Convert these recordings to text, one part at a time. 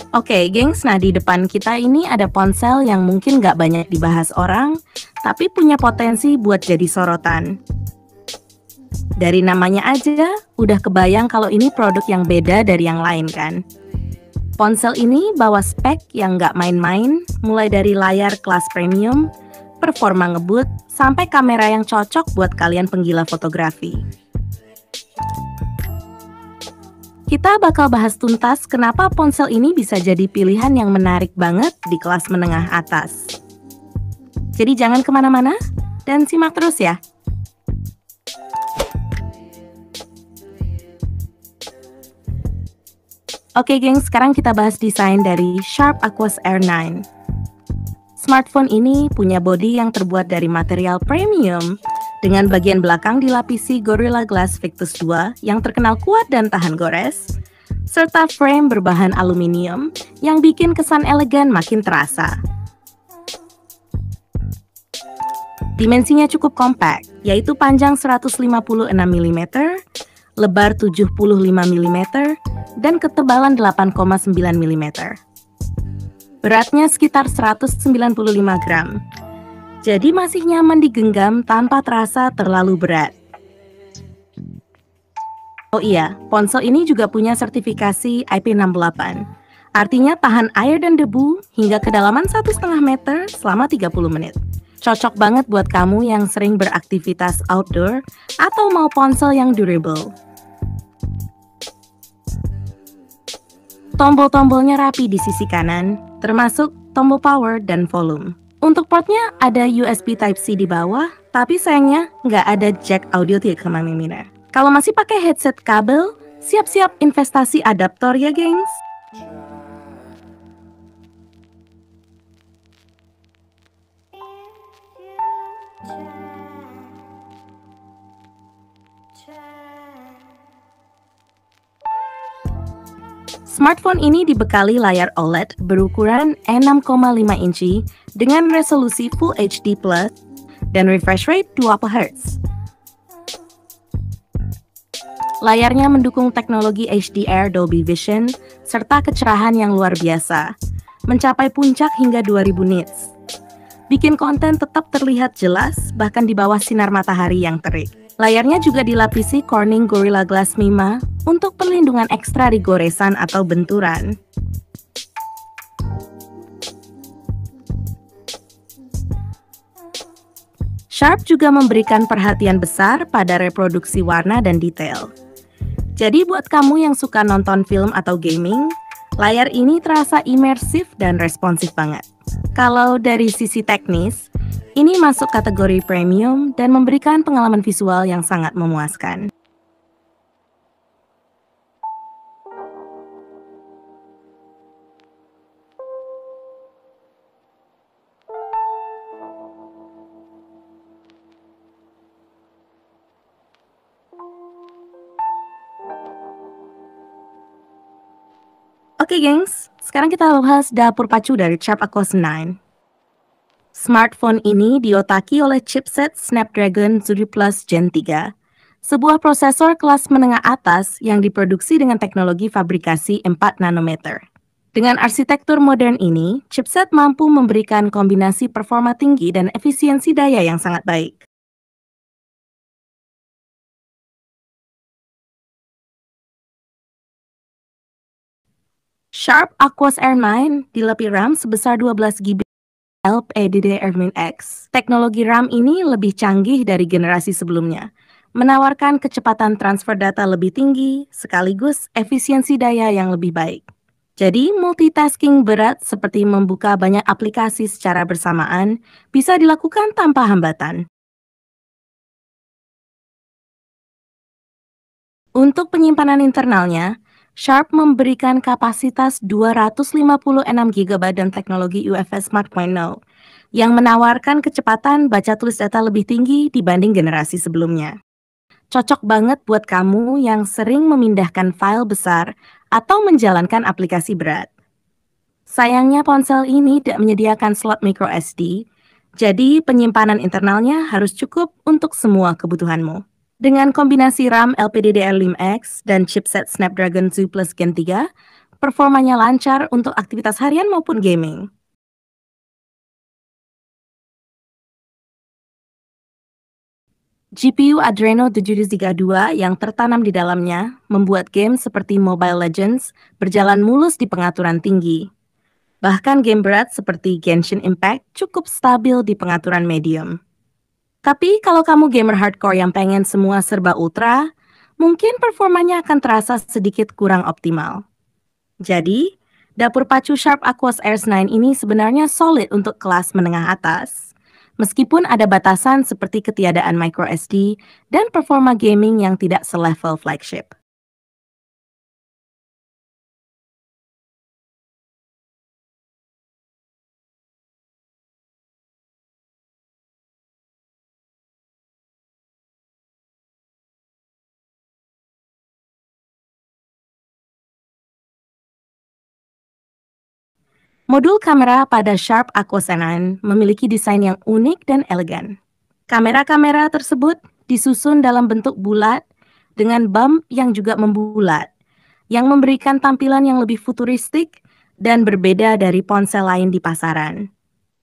Oke, gengs, nah di depan kita ini ada ponsel yang mungkin nggak banyak dibahas orang, tapi punya potensi buat jadi sorotan. Dari namanya aja, udah kebayang kalau ini produk yang beda dari yang lain kan? Ponsel ini bawa spek yang nggak main-main, mulai dari layar kelas premium, performa ngebut, sampai kamera yang cocok buat kalian penggila fotografi. Kita bakal bahas tuntas kenapa ponsel ini bisa jadi pilihan yang menarik banget di kelas menengah atas. Jadi jangan kemana-mana, dan simak terus ya. Oke geng, sekarang kita bahas desain dari Sharp Aquos Air 9. Smartphone ini punya bodi yang terbuat dari material premium, dengan bagian belakang dilapisi Gorilla Glass Victus 2 yang terkenal kuat dan tahan gores, serta frame berbahan aluminium yang bikin kesan elegan makin terasa. Dimensinya cukup kompak, yaitu panjang 156 mm, lebar 75 mm, dan ketebalan 8,9 mm. Beratnya sekitar 195 gram. Jadi masih nyaman digenggam tanpa terasa terlalu berat. Oh iya, ponsel ini juga punya sertifikasi IP68. Artinya tahan air dan debu hingga kedalaman 1,5 meter selama 30 menit. Cocok banget buat kamu yang sering beraktivitas outdoor atau mau ponsel yang durable. Tombol-tombolnya rapi di sisi kanan, termasuk tombol power dan volume. Untuk portnya ada USB Type-C di bawah, tapi sayangnya nggak ada jack audio 3,5 mm. Kalau masih pakai headset kabel, siap-siap investasi adaptor ya gengs. Smartphone ini dibekali layar OLED berukuran 6,5 inci dengan resolusi Full HD Plus dan refresh rate 2 Hz. Layarnya mendukung teknologi HDR Dolby Vision serta kecerahan yang luar biasa, mencapai puncak hingga 2000 nits. Bikin konten tetap terlihat jelas bahkan di bawah sinar matahari yang terik. Layarnya juga dilapisi Corning Gorilla Glass 5 untuk perlindungan ekstra di goresan atau benturan. Sharp juga memberikan perhatian besar pada reproduksi warna dan detail. Jadi buat kamu yang suka nonton film atau gaming, layar ini terasa imersif dan responsif banget. Kalau dari sisi teknis, ini masuk kategori premium dan memberikan pengalaman visual yang sangat memuaskan. Oke gengs, sekarang kita bahas dapur pacu dari Sharp Aquos 9. Smartphone ini diotaki oleh chipset Snapdragon Zuri Plus Gen 3, sebuah prosesor kelas menengah atas yang diproduksi dengan teknologi fabrikasi 4 nanometer. Dengan arsitektur modern ini, chipset mampu memberikan kombinasi performa tinggi dan efisiensi daya yang sangat baik. Sharp Aquos Air 9 dilengkapi RAM sebesar 12 GB LPDDR-X. Teknologi RAM ini lebih canggih dari generasi sebelumnya, menawarkan kecepatan transfer data lebih tinggi sekaligus efisiensi daya yang lebih baik. Jadi, multitasking berat seperti membuka banyak aplikasi secara bersamaan bisa dilakukan tanpa hambatan. Untuk penyimpanan internalnya, Sharp memberikan kapasitas 256 GB dan teknologi UFS 4.0 yang menawarkan kecepatan baca tulis data lebih tinggi dibanding generasi sebelumnya. Cocok banget buat kamu yang sering memindahkan file besar atau menjalankan aplikasi berat. Sayangnya ponsel ini tidak menyediakan slot micro SD, jadi penyimpanan internalnya harus cukup untuk semua kebutuhanmu. Dengan kombinasi RAM LPDDR5X dan chipset Snapdragon Zuri Plus Gen 3, performanya lancar untuk aktivitas harian maupun gaming. GPU Adreno 732 yang tertanam di dalamnya membuat game seperti Mobile Legends berjalan mulus di pengaturan tinggi. Bahkan game berat seperti Genshin Impact cukup stabil di pengaturan medium. Tapi kalau kamu gamer hardcore yang pengen semua serba ultra, mungkin performanya akan terasa sedikit kurang optimal. Jadi, dapur pacu Sharp Aquos Air 9 ini sebenarnya solid untuk kelas menengah atas. Meskipun ada batasan seperti ketiadaan micro SD dan performa gaming yang tidak selevel flagship. Modul kamera pada Sharp Aquos N9 memiliki desain yang unik dan elegan. Kamera-kamera tersebut disusun dalam bentuk bulat dengan bump yang juga membulat, yang memberikan tampilan yang lebih futuristik dan berbeda dari ponsel lain di pasaran.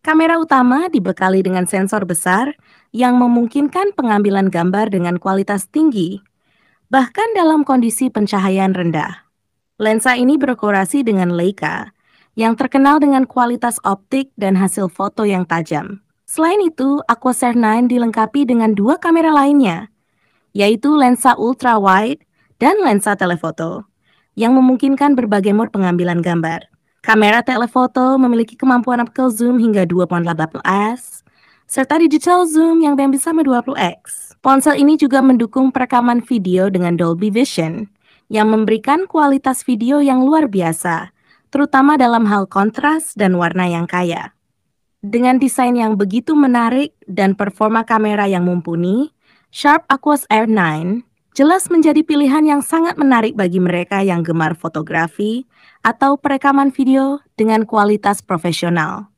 Kamera utama dibekali dengan sensor besar yang memungkinkan pengambilan gambar dengan kualitas tinggi, bahkan dalam kondisi pencahayaan rendah. Lensa ini berkorelasi dengan Leica, yang terkenal dengan kualitas optik dan hasil foto yang tajam. Selain itu, Aquos Air 9 dilengkapi dengan dua kamera lainnya, yaitu lensa ultra wide dan lensa telefoto, yang memungkinkan berbagai mode pengambilan gambar. Kamera telefoto memiliki kemampuan optical zoom hingga 2.8x, serta digital zoom yang bisa sampai 20x. Ponsel ini juga mendukung perekaman video dengan Dolby Vision, yang memberikan kualitas video yang luar biasa, terutama dalam hal kontras dan warna yang kaya. Dengan desain yang begitu menarik dan performa kamera yang mumpuni, Sharp Aquos Air 9 jelas menjadi pilihan yang sangat menarik bagi mereka yang gemar fotografi atau perekaman video dengan kualitas profesional.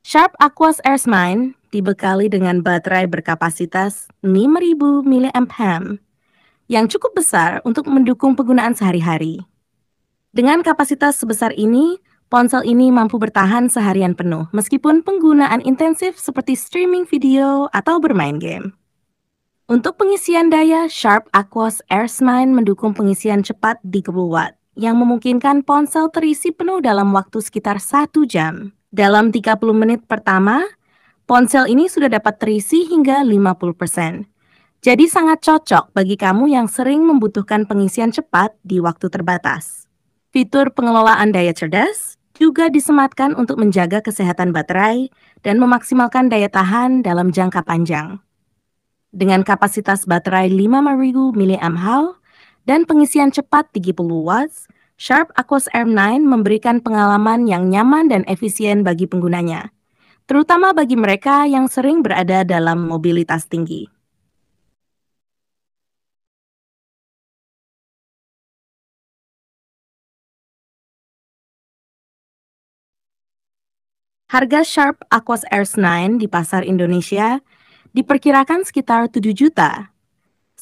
Sharp Aquos Air 9 dibekali dengan baterai berkapasitas 5000 mAh yang cukup besar untuk mendukung penggunaan sehari-hari. Dengan kapasitas sebesar ini, ponsel ini mampu bertahan seharian penuh meskipun penggunaan intensif seperti streaming video atau bermain game. Untuk pengisian daya, Sharp Aquos Air 9 mendukung pengisian cepat di 10 watt yang memungkinkan ponsel terisi penuh dalam waktu sekitar 1 jam. Dalam 30 menit pertama, ponsel ini sudah dapat terisi hingga 50%. Jadi sangat cocok bagi kamu yang sering membutuhkan pengisian cepat di waktu terbatas. Fitur pengelolaan daya cerdas juga disematkan untuk menjaga kesehatan baterai dan memaksimalkan daya tahan dalam jangka panjang. Dengan kapasitas baterai 5000 mAh dan pengisian cepat 30 watts, Sharp Aquos Air 9 memberikan pengalaman yang nyaman dan efisien bagi penggunanya, terutama bagi mereka yang sering berada dalam mobilitas tinggi. Harga Sharp Aquos Airs 9 di pasar Indonesia diperkirakan sekitar 7 juta,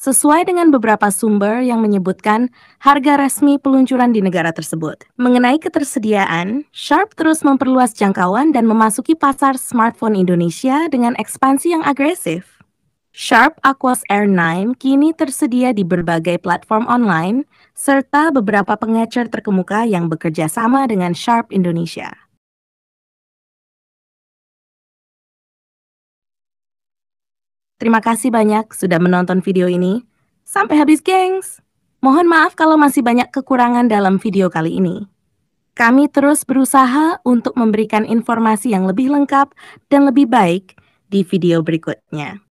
sesuai dengan beberapa sumber yang menyebutkan harga resmi peluncuran di negara tersebut. Mengenai ketersediaan, Sharp terus memperluas jangkauan dan memasuki pasar smartphone Indonesia dengan ekspansi yang agresif. Sharp Aquos Air 9 kini tersedia di berbagai platform online, serta beberapa pengecer terkemuka yang bekerja sama dengan Sharp Indonesia. Terima kasih banyak sudah menonton video ini. Sampai habis, gengs! Mohon maaf kalau masih banyak kekurangan dalam video kali ini. Kami terus berusaha untuk memberikan informasi yang lebih lengkap dan lebih baik di video berikutnya.